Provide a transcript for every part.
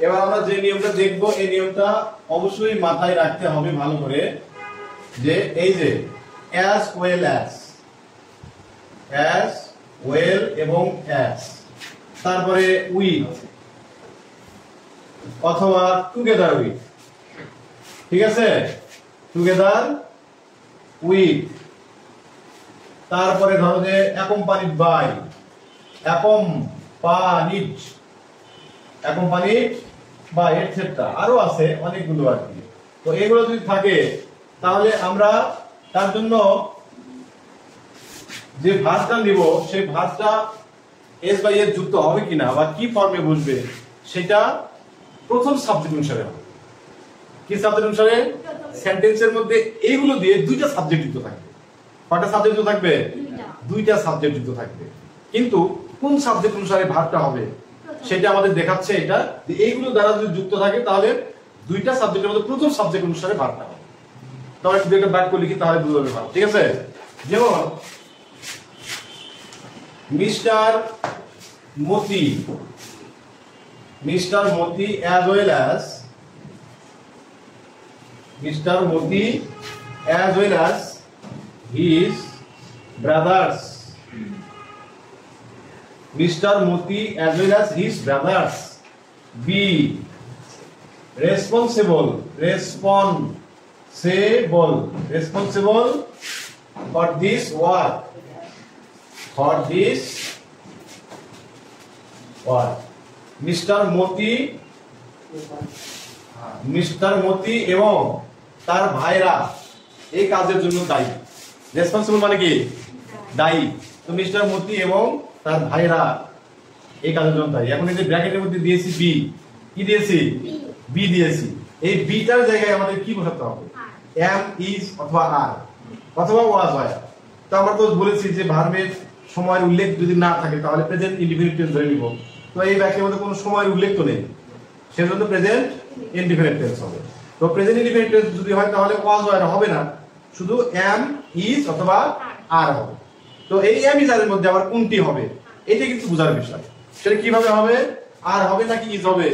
এবার আমরা যে নিয়মটা দেখব এই নিয়মটা অবশ্যই মাথায় রাখতে হবে ভালো করে, যে এই যে as well এবং as, তারপরে with অথবা together with, ঠিক আছে, together with, তারপরে ধরো যে accompanied by, accompanied by etcetera, আরো আছে অনেকগুলো আর কি। তো এগুলো যদি থাকে তাহলে আমরা তার জন্য যে ভার্বটা নিব সেই ভার্বটা এস বাই এর যুক্ত হবে কিনা বা কি ফর্মে বসবে সেটা প্রথম সাবজেক্ট অনুসারে হবে। কি সাবজেক্ট অনুসারে? সেন্টেন্সের মধ্যে এইগুলো দিয়ে দুইটা সাবজেক্ট যুক্ত থাকবে। কয়টা সাবজেক্ট যুক্ত থাকবে? দুইটা সাবজেক্ট যুক্ত থাকবে। কিন্তু কোন সাবজেক্ট অনুসারে ভার্বটা হবে সেটা আমাদের দেখাচ্ছে এটা, যে এইগুলো দ্বারা যদি যুক্ত থাকে তাহলে দুইটা সাবজেক্টের মধ্যে প্রথম সাবজেক্ট অনুসারে ভার্বটা হবে। তাহলে যদি একটা বাক্য লিখি তাহলে বুঝতে পারবে ভালো, ঠিক আছে? যেমন mister Moti as well as his brothers, Mr. Moti as well as his brothers be responsible for this work, mister Moti এবং তার ভাইরা এই কাজের জন্য দায়ী। রেসপন্সিবল মানে কি? দায়ী। তো মিস্টার মতি এবং তার ভাইরা এই কাজের জন্য দায়ী। এখন এই যে ব্র্যাকেটের মধ্যে দিয়েছি বি, কি দিয়েছি? বি দিয়েছি। এই বিটার জায়গায় আমাদের কি বসাতে হবে? এম, ইজ অথবা আর অথবা ওয়াজ হয়। তো আমরা তো বলেছি যে ভার্বের সময়ের উল্লেখ যদি না থাকে তাহলে প্রেজেন্ট ইনডিফিনিট টেন্স ধরে নিব। তো এই বাক্যের মধ্যে কোনো সময়ের উল্লেখ তো নেই, সেজন্য প্রেজেন্ট ইনডিফিনিট টেন্স হবে। তো প্রেজেন্ট ইনডিফিনিট টেন্স যদি হয় তাহলে ওয়াজ হয় হবে না, শুধু এম, ইজ অথবা আর হবে। তো এই এম, ইজ আর এর মধ্যে আবার কোনটি হবে এটা কিন্তু বোঝার বিষয়। সেটা কিভাবে হবে? আর হবে নাকি ইজ হবে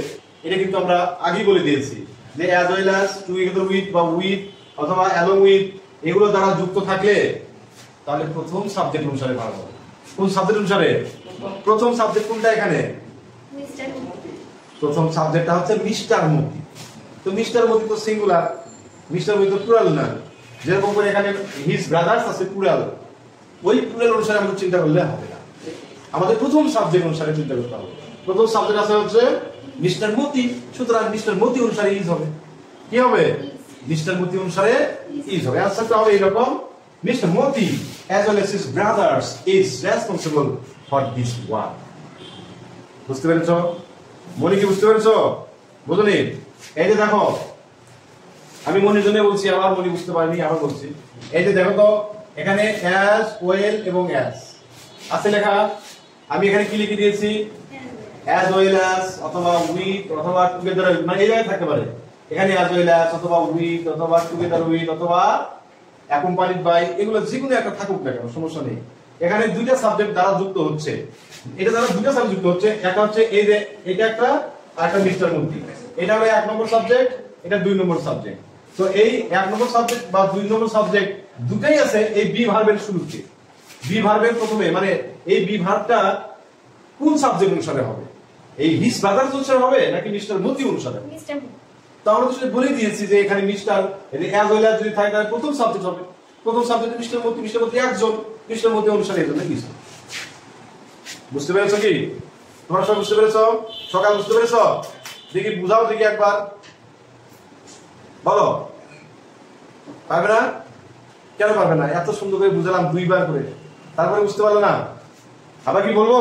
এটা কিন্তু আমরা আগেই বলে দিয়েছি, যে as well as, together with বা with অথবা along with এগুলো দ্বারা যুক্ত থাকলে তাহলে প্রথম সাবজেক্ট অনুসারে ভার্ব হবে। কোন সাবজেক্ট অনুসারে? প্রথম সাবজেক্ট কোনটা এখানে? প্রথম সাবজেক্টটা হচ্ছে মিস্টার মতি। তো মিস্টার মতি তো সিঙ্গুলার, মিস্টার মতি তো প্লুরাল না। যেরকম করে এখানে হিজ ব্রাদার্স আছে প্লুরাল, ওই প্লুরাল অনুসারে আমরা চিন্তা করলে হবে না, আমাদের প্রথম সাবজেক্ট অনুসারে চিন্তা করতে হবে। প্রথম সাবজেক্ট আছে হচ্ছে মিস্টার মতি, সুতরাং মিস্টার মতি অনুসারে ইজ হবে। কি হবে? মিস্টার মতি অনুসারে ইজ হবে। আনসারটা হবে এরকম, mister Moti as well as his brothers is responsible for this work. বুঝতে পেরেছো? মনি কি বুঝতে পেরেছো? বুঝলি? এই যে দেখো, আমি মনির জন্য বলছি, আবার মনি বুঝতে পারিনি, আবার বলছি। এই যে দেখো তো এখানে as well এবং as আছে লেখা, আমি এখানে কি লিখে দিয়েছি? as well as অথবা with অথবা together, মানে এই জায়গায় থাকতে পারে। এখানে as well as অথবা with অথবা together with অথবা accompanied by, এগুলো যেগুলো একটা থাকুক না কেন সমস্যা নেই। এখানে দুইটা সাবজেক্ট দ্বারা যুক্ত হচ্ছে, এটা দ্বারা দুইটা সাবজেক্ট যুক্ত হচ্ছে। একটা হচ্ছে এই যে এটা একটা, আর একটা মিস্টার মতি, এটা হলো 1 নম্বর সাবজেক্ট, এটা 2 নম্বর সাবজেক্ট। তো এই 1 নম্বর সাবজেক্ট বা 2 নম্বর সাবজেক্ট দুটাই আছে এই বি ভার্বের শুরুতে। বি ভার্বের প্রথমে, মানে এই বি ভার্বটা কোন সাবজেক্ট অনুসারে হবে? এই হিজ ব্রাদার্স অনুসারে হবে নাকি মিস্টার মতি অনুসারে? মিস্টার মতি। তো আমরা তো বলে দিয়েছি যে এখানে মিস্টার as well as যদি থাকে তাহলে প্রথম সাবজেক্ট হবে। প্রথম সাবজেক্ট মিস্টার মতি একজন, মিস্টার মতি অনুসারে এজন্য কি? বুঝতে পেরেছো কি? তোমরা সব বুঝতে পেরেছো? সকাল বুঝতে পেরেছো? দেখি বুঝাও দেখি একবার, বলো। পারবে না? কেন পারবে না? এত সুন্দর করে বুঝালাম 2 বার করে, তারপরে বুঝতে পারলো না? আবার কি বলবো?